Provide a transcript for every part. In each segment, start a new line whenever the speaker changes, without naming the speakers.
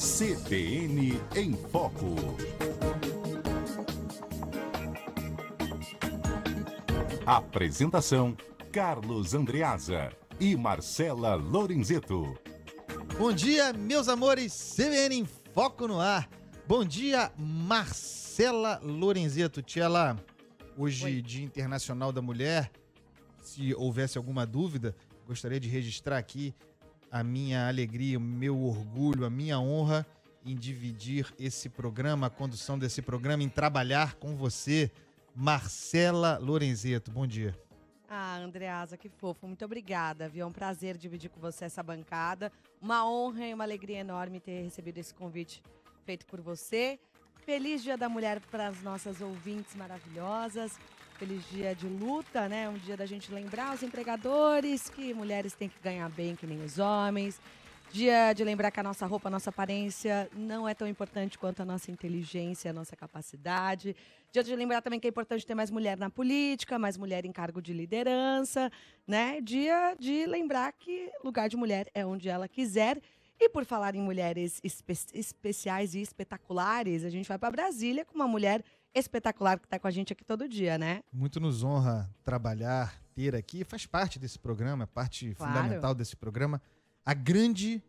CBN em Foco. Apresentação: Carlos Andreasa e Marcela Lorenzeto.
Bom dia, meus amores, CBN em Foco no ar. Bom dia, Marcela Lorenzeto. Tchela, hoje Dia Internacional da Mulher. Se houvesse alguma dúvida, gostaria de registrar aqui a minha alegria, o meu orgulho, a minha honra em dividir esse programa, a condução desse programa, em trabalhar com você, Marcela Lorenzeto. Bom dia.
Andreasa, que fofo. Muito obrigada, viu? É um prazer dividir com você essa bancada. Uma honra e uma alegria enorme ter recebido esse convite feito por você. Feliz Dia da Mulher para as nossas ouvintes maravilhosas. Feliz dia de luta, né? Um dia da gente lembrar os empregadores que mulheres têm que ganhar bem que nem os homens. Dia de lembrar que a nossa roupa, a nossa aparência não é tão importante quanto a nossa inteligência, a nossa capacidade. Dia de lembrar também que é importante ter mais mulher na política, mais mulher em cargo de liderança, né? Dia de lembrar que lugar de mulher é onde ela quiser. E por falar em mulheres especiais e espetaculares, a gente vai para Brasília com uma mulher espetacular que está com a gente aqui todo dia, né?
Muito nos honra trabalhar, ter aqui, faz parte desse programa, parte fundamental desse programa, a grande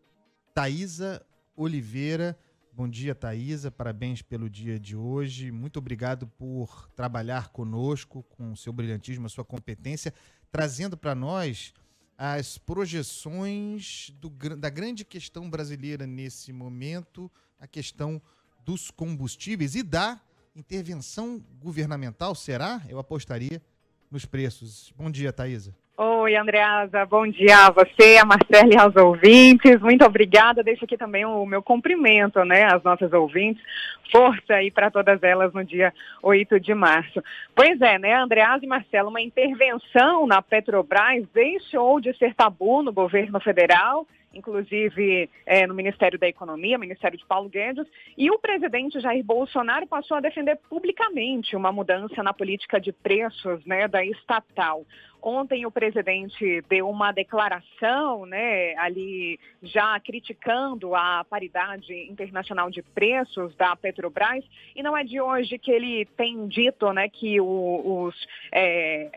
Thaisa Oliveira. Bom dia, Thaisa, parabéns pelo dia de hoje, muito obrigado por trabalhar conosco, com o seu brilhantismo, a sua competência, trazendo para nós as projeções da grande questão brasileira nesse momento, a questão dos combustíveis e da intervenção governamental, será? Eu apostaria nos preços. Bom dia, Thaisa.
Oi, Andreasa, bom dia a você, a Marcela e aos ouvintes, muito obrigada, deixo aqui também o meu cumprimento, né, às nossas ouvintes, força aí para todas elas no dia 8 de março. Pois é, né, Andreasa e Marcela, uma intervenção na Petrobras deixou de ser tabu no governo federal, inclusive no Ministério da Economia, Ministério de Paulo Guedes, e o presidente Jair Bolsonaro passou a defender publicamente uma mudança na política de preços, né, da estatal. Ontem o presidente deu uma declaração, né, ali já criticando a paridade internacional de preços da Petrobras, e não é de hoje que ele tem dito, né, que os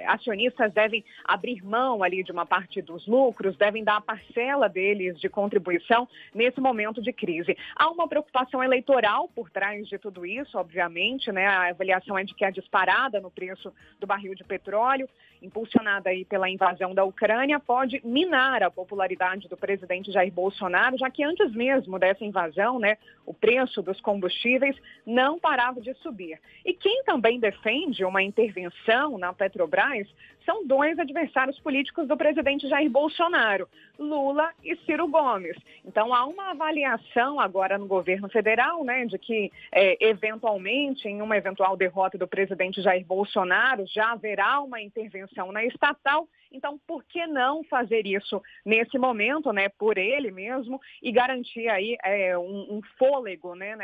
acionistas devem abrir mão ali de uma parte dos lucros, devem dar a parcela deles de contribuição nesse momento de crise. Há uma preocupação eleitoral por trás de tudo isso, obviamente, né, a avaliação é de que a disparada no preço do barril de petróleo, impulsionada aí pela invasão da Ucrânia, pode minar a popularidade do presidente Jair Bolsonaro, já que antes mesmo dessa invasão, né, o preço dos combustíveis não parava de subir. E quem também defende uma intervenção na Petrobras são dois adversários políticos do presidente Jair Bolsonaro, Lula e Ciro Gomes. Então há uma avaliação agora no governo federal, né, de que eventualmente, em uma eventual derrota do presidente Jair Bolsonaro, já haverá uma intervenção na estatal. Então, por que não fazer isso nesse momento, né, por ele mesmo, e garantir aí um fôlego, né,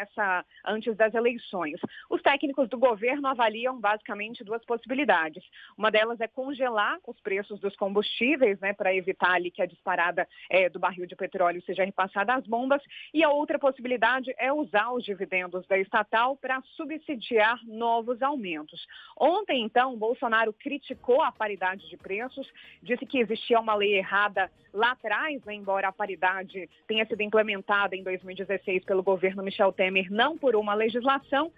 antes das eleições? Os técnicos do governo avaliam basicamente duas possibilidades. Uma delas é congelar os preços dos combustíveis, né, para evitar ali que a disparada do barril de petróleo seja repassada às bombas, e a outra possibilidade é usar os dividendos da estatal para subsidiar novos aumentos. Ontem, então, Bolsonaro criticou a paridade de preços, disse que existia uma lei errada lá atrás, né, embora a paridade tenha sido implementada em 2016 pelo governo Michel Temer, não por uma legislação,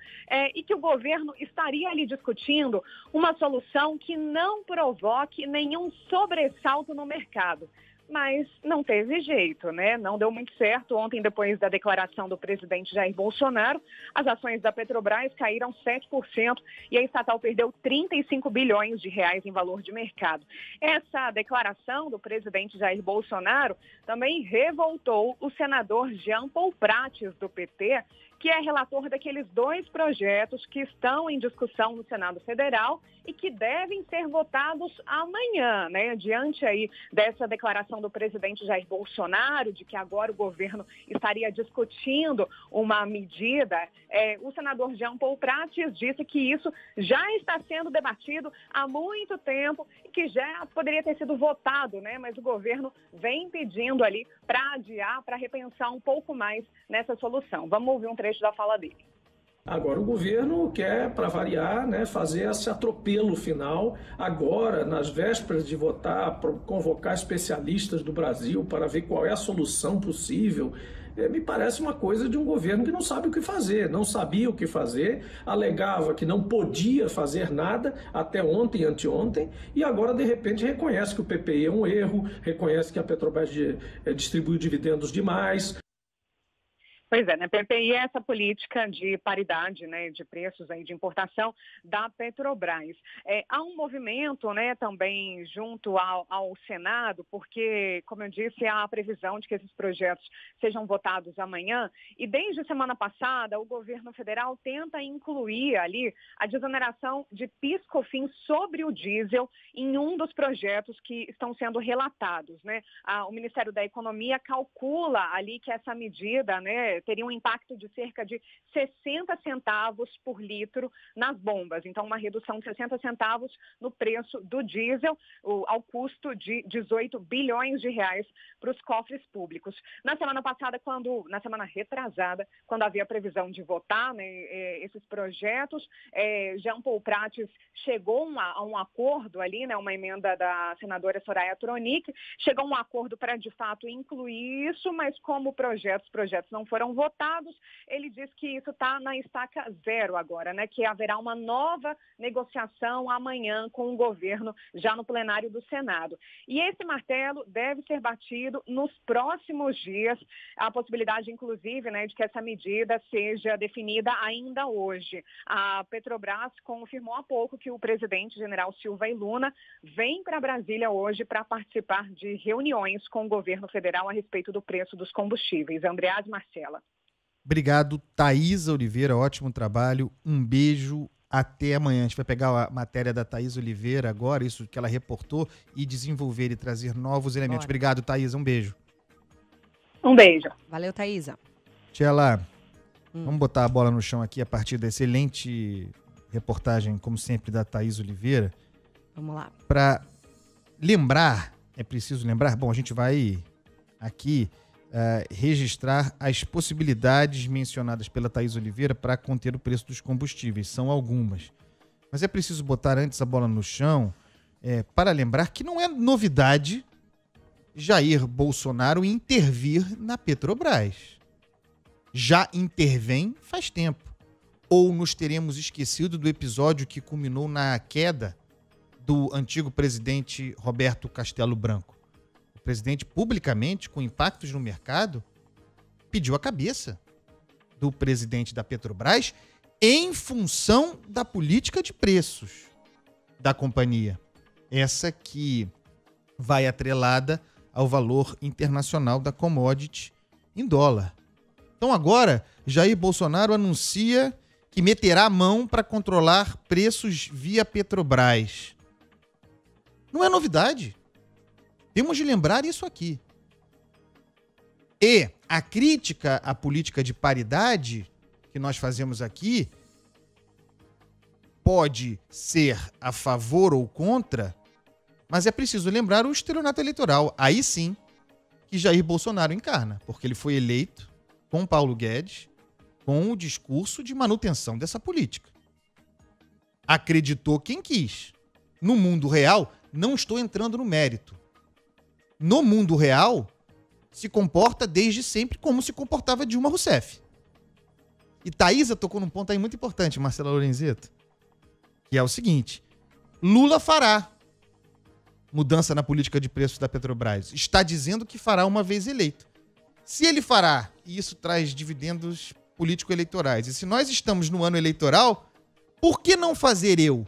e que o governo estaria ali discutindo uma solução que não provoque nenhum sobressalto no mercado. Mas não teve jeito, né? Não deu muito certo. Ontem, depois da declaração do presidente Jair Bolsonaro, as ações da Petrobras caíram 7% e a estatal perdeu 35 bilhões de reais em valor de mercado. Essa declaração do presidente Jair Bolsonaro também revoltou o senador Jean Paul Prates, do PT, que é relator daqueles 2 projetos que estão em discussão no Senado Federal e que devem ser votados amanhã, né? Diante aí dessa declaração do presidente Jair Bolsonaro de que agora o governo estaria discutindo uma medida, o senador Jean Paul Prates disse que isso já está sendo debatido há muito tempo e que já poderia ter sido votado, né? Mas o governo vem pedindo ali para adiar, para repensar um pouco mais nessa solução. Vamos ouvir um trecho da fala dele.
Agora o governo quer, para variar, né, fazer esse atropelo final, agora, nas vésperas de votar, convocar especialistas do Brasil para ver qual é a solução possível. Me parece uma coisa de um governo que não sabe o que fazer, não sabia o que fazer, alegava que não podia fazer nada até ontem, anteontem, e agora, de repente, reconhece que o PPI é um erro, reconhece que a Petrobras distribuiu dividendos demais.
Pois é, né? PPI é essa política de paridade, né, de preços aí de importação da Petrobras. Há um movimento, né, também junto ao Senado, porque, como eu disse, há a previsão de que esses projetos sejam votados amanhã. E desde a semana passada, o governo federal tenta incluir ali a desoneração de PIS/COFINS sobre o diesel em um dos projetos que estão sendo relatados, né? O Ministério da Economia calcula ali que essa medida, né, teria um impacto de cerca de 60 centavos por litro nas bombas. Então, uma redução de 60 centavos no preço do diesel, ao custo de 18 bilhões de reais para os cofres públicos. Na semana retrasada, quando havia previsão de votar, né, esses projetos, Jean Paul Prates chegou a um acordo ali, né, uma emenda da senadora Soraya Tronic, chegou a um acordo para, de fato, incluir isso, mas como os projetos não foram votados, ele diz que isso está na estaca zero agora, né? Que haverá uma nova negociação amanhã com o governo, já no plenário do Senado. E esse martelo deve ser batido nos próximos dias, a possibilidade, inclusive, né, de que essa medida seja definida ainda hoje. A Petrobras confirmou há pouco que o presidente, general Silva Luna, vem para Brasília hoje para participar de reuniões com o governo federal a respeito do preço dos combustíveis. Andreasa e Marcela.
Obrigado, Thaisa Oliveira, ótimo trabalho, um beijo, até amanhã. A gente vai pegar a matéria da Thaisa Oliveira agora, isso que ela reportou, e desenvolver e trazer novos elementos.
Bora.
Obrigado, Thaisa, um beijo.
Um beijo.
Valeu, Thaisa.
Tchela, vamos botar a bola no chão aqui a partir da excelente reportagem, como sempre, da Thaisa Oliveira.
Vamos lá.
Para lembrar, é preciso lembrar, bom, a gente vai aqui registrar as possibilidades mencionadas pela Thaisa Oliveira para conter o preço dos combustíveis. São algumas. Mas é preciso botar antes a bola no chão para lembrar que não é novidade Jair Bolsonaro intervir na Petrobras. Já intervém faz tempo. Ou nos teremos esquecido do episódio que culminou na queda do antigo presidente Roberto Castelo Branco. O presidente, publicamente, com impactos no mercado, pediu a cabeça do presidente da Petrobras em função da política de preços da companhia. Essa que vai atrelada ao valor internacional da commodity em dólar. Então agora, Jair Bolsonaro anuncia que meterá a mão para controlar preços via Petrobras. Não é novidade. Temos de lembrar isso aqui. E a crítica à política de paridade que nós fazemos aqui pode ser a favor ou contra, mas é preciso lembrar o estelionato eleitoral. Aí sim que Jair Bolsonaro encarna, porque ele foi eleito com Paulo Guedes com o discurso de manutenção dessa política. Acreditou quem quis. No mundo real, não estou entrando no mérito. No mundo real, se comporta desde sempre como se comportava Dilma Rousseff. E Thaisa tocou num ponto aí muito importante, Marcela Lorenzeto, que é o seguinte: Lula fará mudança na política de preços da Petrobras. Está dizendo que fará uma vez eleito. Se ele fará, e isso traz dividendos político-eleitorais, e se nós estamos no ano eleitoral, por que não fazer eu?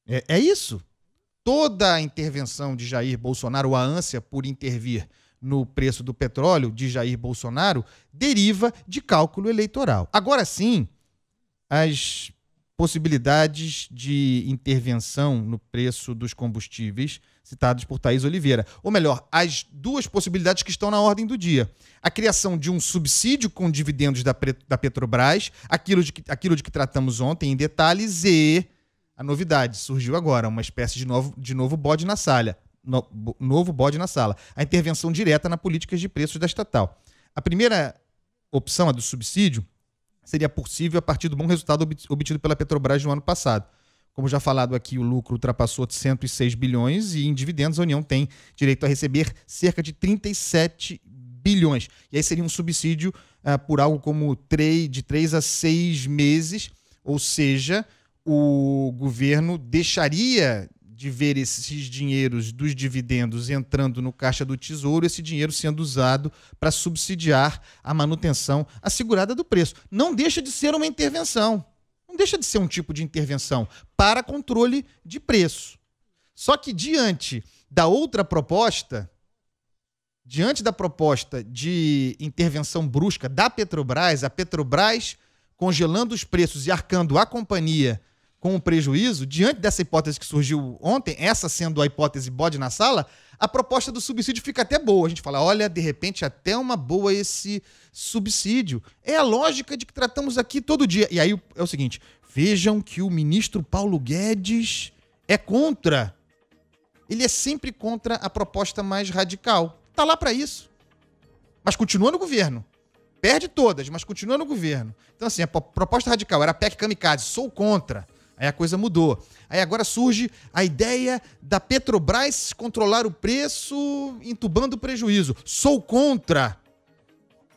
É isso. Toda a intervenção de Jair Bolsonaro, a ânsia por intervir no preço do petróleo de Jair Bolsonaro deriva de cálculo eleitoral. Agora sim, as possibilidades de intervenção no preço dos combustíveis citados por Thaís Oliveira. Ou melhor, as duas possibilidades que estão na ordem do dia. A criação de um subsídio com dividendos da Petrobras, aquilo de que tratamos ontem em detalhes, e a novidade, surgiu agora, uma espécie de novo bode na sala. Novo bode na sala. A intervenção direta na política de preços da estatal. A primeira opção, a do subsídio, seria possível a partir do bom resultado obtido pela Petrobras no ano passado. Como já falado aqui, o lucro ultrapassou 106 bilhões e em dividendos a União tem direito a receber cerca de 37 bilhões. E aí seria um subsídio por algo como de 3 a 6 meses, ou seja, o governo deixaria de ver esses dinheiros dos dividendos entrando no caixa do Tesouro, esse dinheiro sendo usado para subsidiar a manutenção assegurada do preço. Não deixa de ser uma intervenção. Não deixa de ser um tipo de intervenção para controle de preço. Só que diante da outra proposta, diante da proposta de intervenção brusca da Petrobras, a Petrobras congelando os preços e arcando a companhia com o prejuízo, diante dessa hipótese que surgiu ontem, essa sendo a hipótese bode na sala, a proposta do subsídio fica até boa. A gente fala, olha, de repente até uma boa esse subsídio. É a lógica de que tratamos aqui todo dia. E aí é o seguinte, vejam que o ministro Paulo Guedes é contra. Ele é sempre contra a proposta mais radical. Está lá para isso. Mas continua no governo. Perde todas, mas continua no governo. Então assim, a proposta radical era a PEC Kamikaze, sou contra. Aí a coisa mudou. Aí agora surge a ideia da Petrobras controlar o preço, entubando o prejuízo. Sou contra.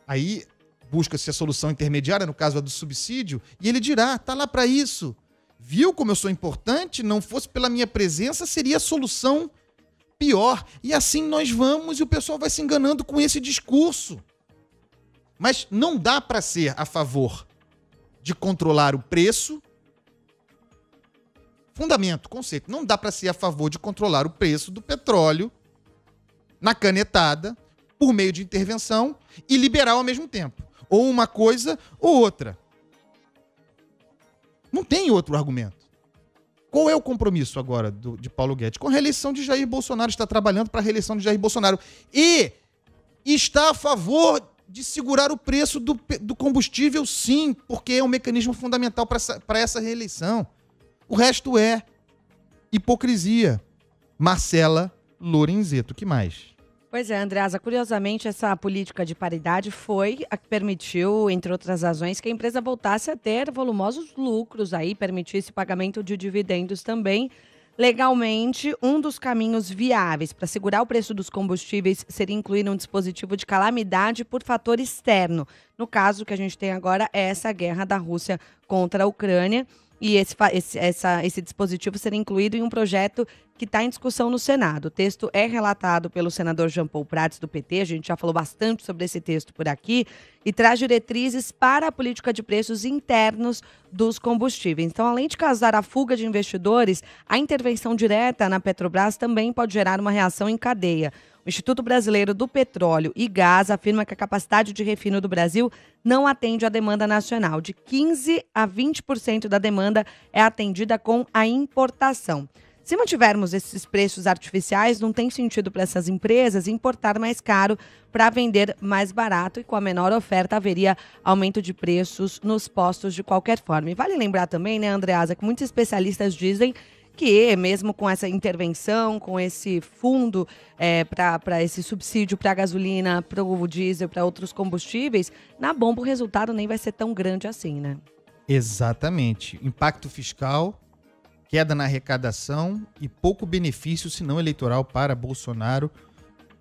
Aí busca-se a solução intermediária, no caso a do subsídio, e ele dirá, tá lá para isso. Viu como eu sou importante? Não fosse pela minha presença, seria a solução pior. E assim nós vamos e o pessoal vai se enganando com esse discurso. Mas não dá para ser a favor de controlar o preço. Fundamento, conceito. Não dá para ser a favor de controlar o preço do petróleo na canetada, por meio de intervenção e liberal ao mesmo tempo. Ou uma coisa ou outra. Não tem outro argumento. Qual é o compromisso agora de Paulo Guedes? Com a reeleição de Jair Bolsonaro. Está trabalhando para a reeleição de Jair Bolsonaro. E está a favor de segurar o preço do combustível, sim, porque é um mecanismo fundamental para essa reeleição. O resto é hipocrisia. Marcela Lorenzeto, que mais?
Pois é, Andreasa, curiosamente essa política de paridade foi a que permitiu, entre outras razões, que a empresa voltasse a ter volumosos lucros aí, permitisse o pagamento de dividendos também. Legalmente, um dos caminhos viáveis para segurar o preço dos combustíveis seria incluir um dispositivo de calamidade por fator externo. No caso que a gente tem agora é essa guerra da Rússia contra a Ucrânia. E esse dispositivo será incluído em um projeto que está em discussão no Senado. O texto é relatado pelo senador Jean Paul Prats, do PT, a gente já falou bastante sobre esse texto por aqui, e traz diretrizes para a política de preços internos dos combustíveis. Então, além de causar a fuga de investidores, a intervenção direta na Petrobras também pode gerar uma reação em cadeia. O Instituto Brasileiro do Petróleo e Gás afirma que a capacidade de refino do Brasil não atende à demanda nacional. De 15% a 20% da demanda é atendida com a importação. Se mantivermos esses preços artificiais, não tem sentido para essas empresas importar mais caro para vender mais barato, e com a menor oferta haveria aumento de preços nos postos de qualquer forma. E vale lembrar também, né, Andreasa, que muitos especialistas dizem que mesmo com essa intervenção, com esse fundo para esse subsídio para a gasolina, para o diesel, para outros combustíveis, na bomba o resultado nem vai ser tão grande assim, né?
Exatamente. Impacto fiscal, queda na arrecadação e pouco benefício, se não eleitoral, para Bolsonaro.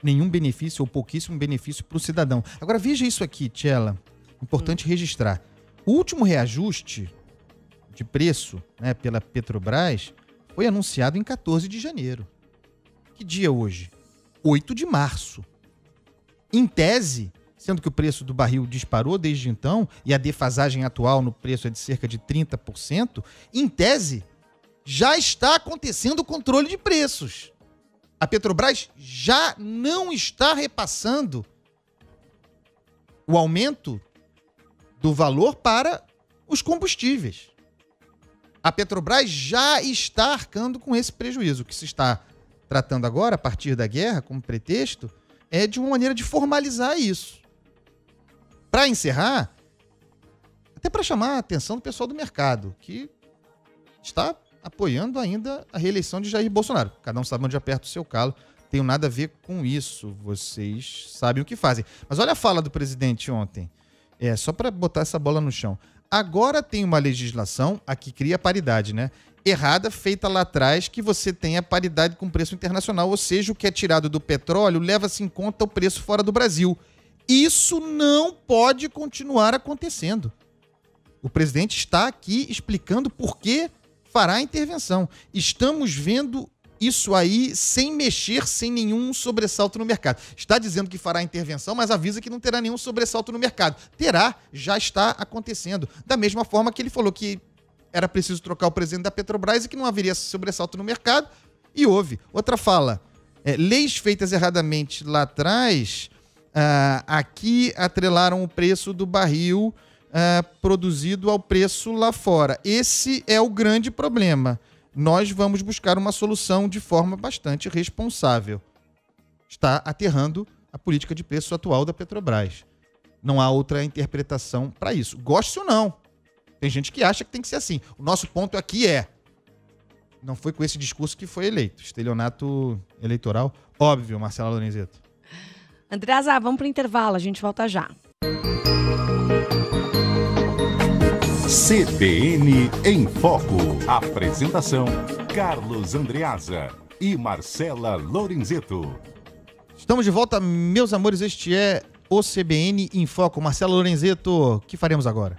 Nenhum benefício ou pouquíssimo benefício para o cidadão. Agora veja isso aqui, Tchela. Importante registrar. O último reajuste de preço, né, pela Petrobras foi anunciado em 14 de janeiro. Que dia é hoje? 8 de março. Em tese, sendo que o preço do barril disparou desde então e a defasagem atual no preço é de cerca de 30%, em tese, já está acontecendo o controle de preços. A Petrobras já não está repassando o aumento do valor para os combustíveis. A Petrobras já está arcando com esse prejuízo. O que se está tratando agora, a partir da guerra, como pretexto, é de uma maneira de formalizar isso. Para encerrar, até para chamar a atenção do pessoal do mercado, que está apoiando ainda a reeleição de Jair Bolsonaro. Cada um sabe onde aperta o seu calo. Tenho nada a ver com isso. Vocês sabem o que fazem. Mas olha a fala do presidente ontem. Só para botar essa bola no chão. Agora tem uma legislação, a que cria paridade, né? Errada, feita lá atrás, que você tenha paridade com o preço internacional, ou seja, o que é tirado do petróleo leva-se em conta o preço fora do Brasil. Isso não pode continuar acontecendo. O presidente está aqui explicando por que fará a intervenção. Estamos vendo isso aí sem mexer, sem nenhum sobressalto no mercado. Está dizendo que fará a intervenção, mas avisa que não terá nenhum sobressalto no mercado. Terá, já está acontecendo. Da mesma forma que ele falou que era preciso trocar o presidente da Petrobras e que não haveria sobressalto no mercado, e houve. Outra fala, leis feitas erradamente lá atrás, aqui atrelaram o preço do barril produzido ao preço lá fora. Esse é o grande problema. Nós vamos buscar uma solução de forma bastante responsável. Está aterrando a política de preço atual da Petrobras. Não há outra interpretação para isso. Goste ou não. Tem gente que acha que tem que ser assim. O nosso ponto aqui não foi com esse discurso que foi eleito. Estelionato eleitoral, óbvio, Marcela Lorenzeto.
Andreasa, vamos para o intervalo, a gente volta já.
CBN em Foco. Apresentação: Carlos Andreasa e Marcela Lorenzeto.
Estamos de volta, meus amores. Este é o CBN em Foco. Marcela Lorenzeto, o que faremos agora?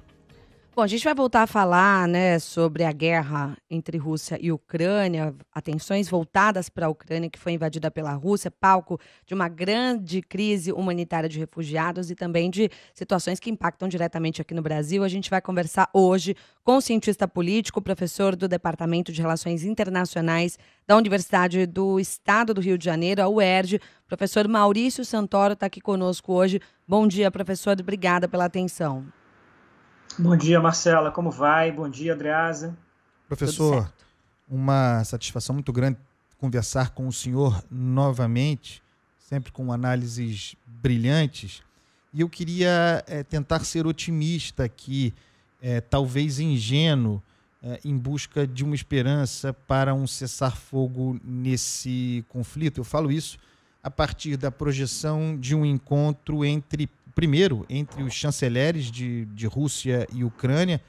Bom, a gente vai voltar a falar, sobre a guerra entre Rússia e Ucrânia, atenções voltadas para a Ucrânia, que foi invadida pela Rússia, palco de uma grande crise humanitária de refugiados e também de situações que impactam diretamente aqui no Brasil. A gente vai conversar hoje com o cientista político, professor do Departamento de Relações Internacionais da Universidade do Estado do Rio de Janeiro, a UERJ, professor Maurício Santoro, está aqui conosco hoje. Bom dia, professor, obrigada pela atenção.
Bom dia, Marcela, como vai? Bom dia, Andreasa.
Professor, uma satisfação muito grande conversar com o senhor novamente, sempre com análises brilhantes. E eu queria tentar ser otimista aqui, talvez ingênuo, em busca de uma esperança para um cessar-fogo nesse conflito. Eu falo isso a partir da projeção de um encontro entre os chanceleres de Rússia e Ucrânia,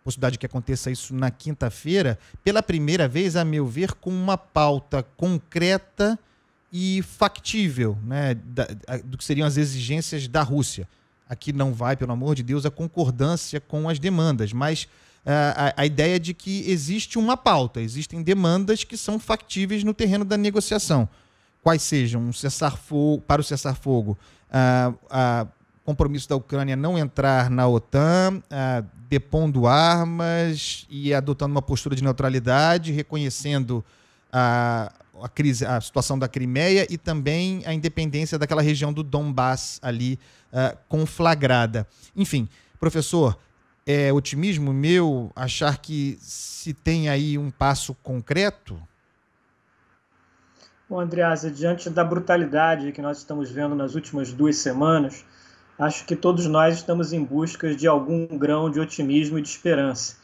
possibilidade de que aconteça isso na quinta-feira, pela primeira vez, a meu ver, com uma pauta concreta e factível, né, do que seriam as exigências da Rússia. Aqui não vai, pelo amor de Deus, a concordância com as demandas, mas a ideia de que existe uma pauta, existem demandas que são factíveis no terreno da negociação. Quais sejam para o cessar-fogo, compromisso da Ucrânia não entrar na OTAN, depondo armas e adotando uma postura de neutralidade, reconhecendo a situação da Crimeia e também a independência daquela região do Donbass ali conflagrada. Enfim, professor, é otimismo meu achar que se tem aí um passo concreto?
Bom, Andreasa, diante da brutalidade que nós estamos vendo nas últimas 2 semanas, acho que todos nós estamos em busca de algum grão de otimismo e de esperança.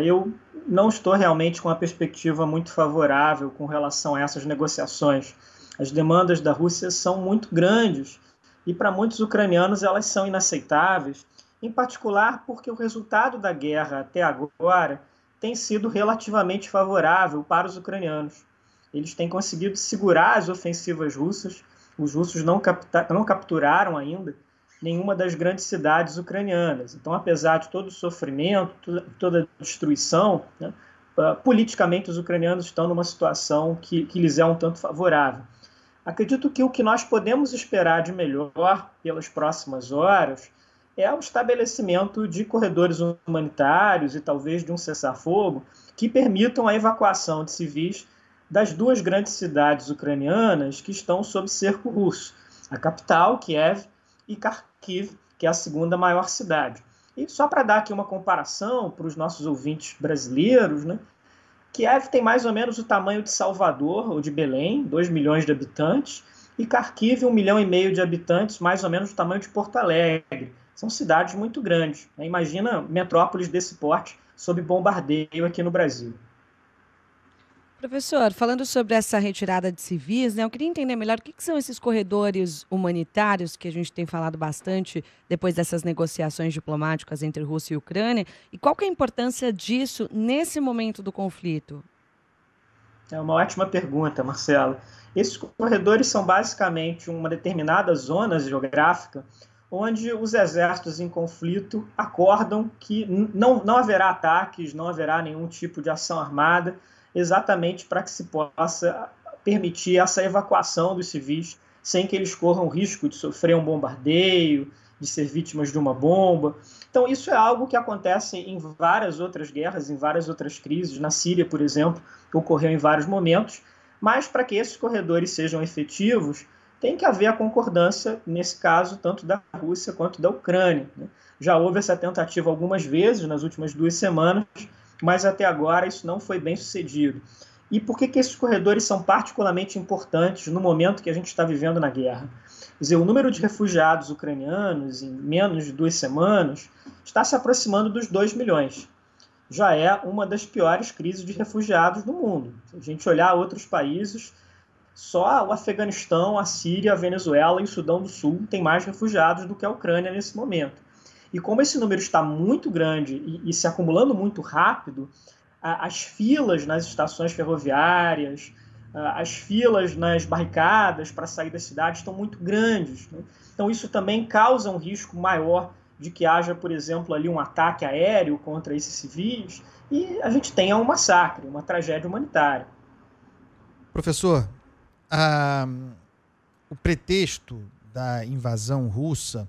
Eu não estou realmente com uma perspectiva muito favorável com relação a essas negociações. As demandas da Rússia são muito grandes e para muitos ucranianos elas são inaceitáveis, em particular porque o resultado da guerra até agora tem sido relativamente favorável para os ucranianos. Eles têm conseguido segurar as ofensivas russas, os russos não capturaram ainda nenhuma das grandes cidades ucranianas. Então, apesar de todo o sofrimento, toda a destruição, politicamente os ucranianos estão numa situação que lhes é um tanto favorável. Acredito que o que nós podemos esperar de melhor pelas próximas horas é o estabelecimento de corredores humanitários e talvez de um cessar-fogo que permitam a evacuação de civis das duas grandes cidades ucranianas que estão sob cerco russo, a capital, Kiev, e Kharkiv, que é a segunda maior cidade. E só para dar aqui uma comparação para os nossos ouvintes brasileiros, né, Kiev tem mais ou menos o tamanho de Salvador ou de Belém, 2 milhões de habitantes, e Kharkiv, 1,5 milhão de habitantes, mais ou menos o tamanho de Porto Alegre. São cidades muito grandes, né? Imagina metrópoles desse porte sob bombardeio aqui no Brasil.
Professor, falando sobre essa retirada de civis, né, eu queria entender melhor o que são esses corredores humanitários que a gente tem falado bastante depois dessas negociações diplomáticas entre Rússia e Ucrânia, e qual que é a importância disso nesse momento do conflito?
É uma ótima pergunta, Marcelo. Esses corredores são basicamente uma determinada zona geográfica onde os exércitos em conflito acordam que não haverá ataques, não haverá nenhum tipo de ação armada, exatamente para que se possa permitir essa evacuação dos civis sem que eles corram o risco de sofrer um bombardeio, de ser vítimas de uma bomba. Então, isso é algo que acontece em várias outras guerras, em várias outras crises. Na Síria, por exemplo, ocorreu em vários momentos. Mas, para que esses corredores sejam efetivos, tem que haver a concordância, nesse caso, tanto da Rússia quanto da Ucrânia, né? Já houve essa tentativa algumas vezes nas últimas 2 semanas, mas até agora isso não foi bem sucedido. E por que esses corredores são particularmente importantes no momento que a gente está vivendo na guerra? Quer dizer, o número de refugiados ucranianos em menos de 2 semanas está se aproximando dos 2 milhões. Já é uma das piores crises de refugiados do mundo. Se a gente olhar outros países, só o Afeganistão, a Síria, a Venezuela e o Sudão do Sul têm mais refugiados do que a Ucrânia nesse momento. E como esse número está muito grande e se acumulando muito rápido, as filas nas estações ferroviárias, as filas nas barricadas para sair da cidade estão muito grandes, né? Então isso também causa um risco maior de que haja, por exemplo, ali um ataque aéreo contra esses civis e a gente tenha um massacre, uma tragédia humanitária.
Professor, o pretexto da invasão russa,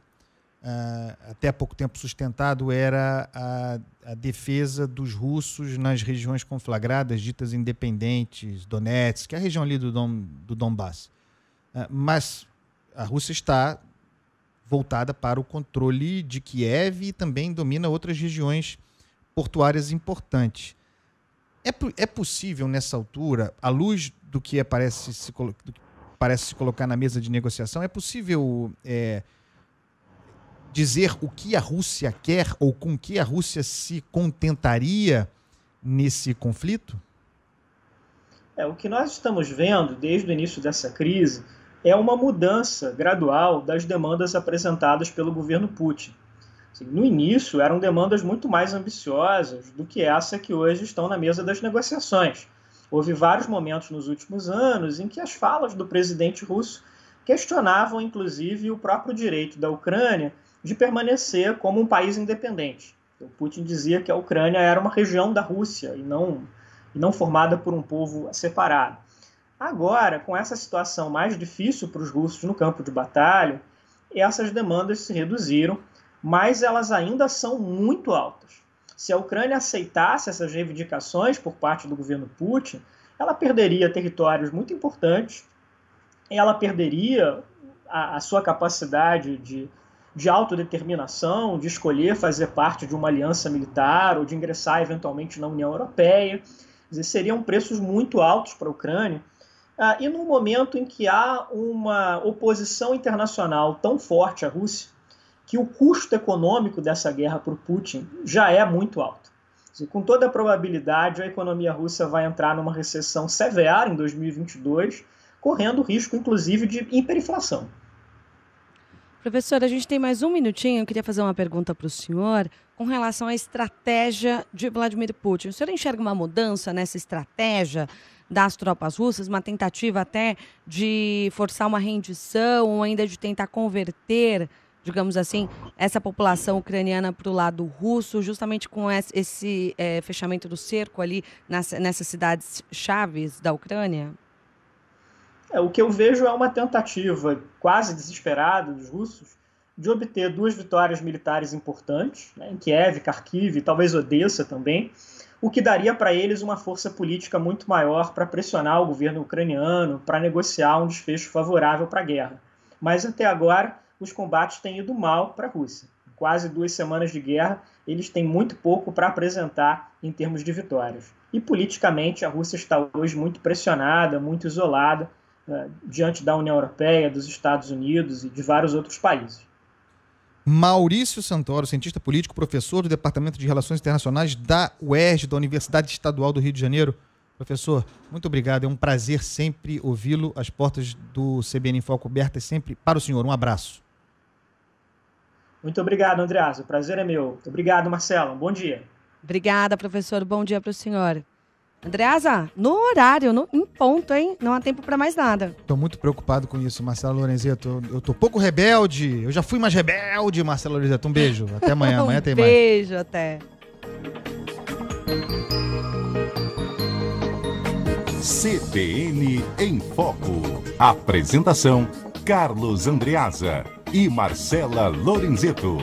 até há pouco tempo sustentado, era a defesa dos russos nas regiões conflagradas, ditas independentes, Donetsk, que é a região ali do Donbass. Mas a Rússia está voltada para o controle de Kiev e também domina outras regiões portuárias importantes. É possível, nessa altura, à luz do que parece se colocar na mesa de negociação, é possível dizer o que a Rússia quer ou com que a Rússia se contentaria nesse conflito?
O que nós estamos vendo desde o início dessa crise é uma mudança gradual das demandas apresentadas pelo governo Putin. No início, eram demandas muito mais ambiciosas do que essa que hoje estão na mesa das negociações. Houve vários momentos nos últimos anos em que as falas do presidente russo questionavam, inclusive, o próprio direito da Ucrânia de permanecer como um país independente. O Putin dizia que a Ucrânia era uma região da Rússia e não formada por um povo separado. Agora, com essa situação mais difícil para os russos no campo de batalha, essas demandas se reduziram, mas elas ainda são muito altas. Se a Ucrânia aceitasse essas reivindicações por parte do governo Putin, ela perderia territórios muito importantes, ela perderia a sua capacidade de autodeterminação, de escolher fazer parte de uma aliança militar ou de ingressar eventualmente na União Europeia. Quer dizer, seriam preços muito altos para a Ucrânia. E no momento em que há uma oposição internacional tão forte à Rússia, que o custo econômico dessa guerra para o Putin já é muito alto. Com toda a probabilidade, a economia russa vai entrar numa recessão severa em 2022, correndo risco, inclusive, de hiperinflação.
Professor, a gente tem mais um minutinho. Eu queria fazer uma pergunta para o senhor com relação à estratégia de Vladimir Putin. O senhor enxerga uma mudança nessa estratégia das tropas russas, uma tentativa até de forçar uma rendição ou ainda de tentar converter, digamos assim, essa população ucraniana para o lado russo, justamente com esse fechamento do cerco ali nessas cidades chaves da Ucrânia?
O que eu vejo é uma tentativa quase desesperada dos russos de obter 2 vitórias militares importantes, né, em Kiev, Kharkiv e talvez Odessa também, o que daria para eles uma força política muito maior para pressionar o governo ucraniano, para negociar um desfecho favorável para a guerra. Mas até agora, os combates têm ido mal para a Rússia. Em quase 2 semanas de guerra, eles têm muito pouco para apresentar em termos de vitórias. E politicamente, a Rússia está hoje muito pressionada, muito isolada, diante da União Europeia, dos Estados Unidos e de vários outros países.
Maurício Santoro, cientista político, professor do Departamento de Relações Internacionais da UERJ, da Universidade Estadual do Rio de Janeiro. Professor, muito obrigado. É um prazer sempre ouvi-lo. As portas do CBN em Foco abertas sempre para o senhor. Um abraço.
Muito obrigado, Andreasa. O prazer é meu. Obrigado, Marcelo. Bom dia.
Obrigada, professor. Bom dia para o senhor. Andreasa, no horário, em ponto, hein? Não há tempo para mais nada.
Estou muito preocupado com isso, Marcelo Lorenzeto. Eu tô pouco rebelde. Eu já fui mais rebelde, Marcelo Lorenzeto. Um beijo. Até amanhã. Amanhã tem mais.
Beijo, até.
CBN em Foco. Apresentação: Carlos Andreasa e Marcela Lorenzeto.